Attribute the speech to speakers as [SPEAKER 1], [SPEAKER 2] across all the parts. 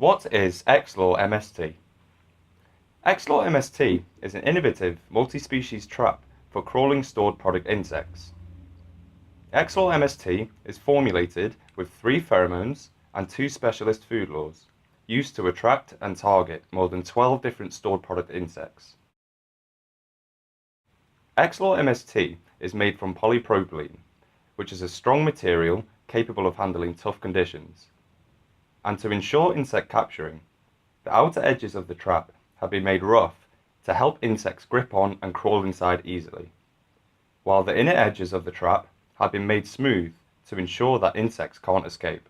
[SPEAKER 1] What is Xlure MST? Xlure MST is an innovative multi-species trap for crawling stored product insects. Xlure MST is formulated with 3 pheromones and 2 specialist food lures, used to attract and target more than 12 different stored product insects. Xlure MST is made from polypropylene, which is a strong material capable of handling tough conditions. And to ensure insect capturing, the outer edges of the trap have been made rough to help insects grip on and crawl inside easily, while the inner edges of the trap have been made smooth to ensure that insects can't escape.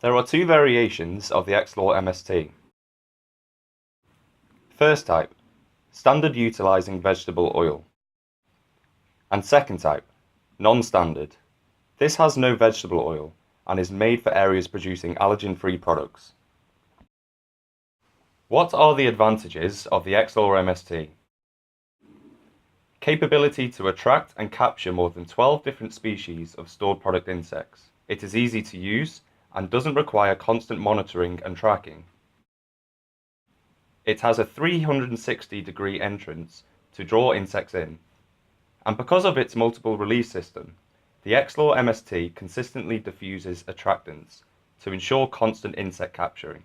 [SPEAKER 1] There are 2 variations of the Xlure MST. First type, standard utilizing vegetable oil. And second type, non-standard. This has no vegetable oil and is made for areas producing allergen-free products. What are the advantages of the Xlure MST? Capability to attract and capture more than 12 different species of stored product insects. It is easy to use and doesn't require constant monitoring and tracking. It has a 360-degree entrance to draw insects in. And because of its multiple release system, the Xlure MST consistently diffuses attractants to ensure constant insect capturing.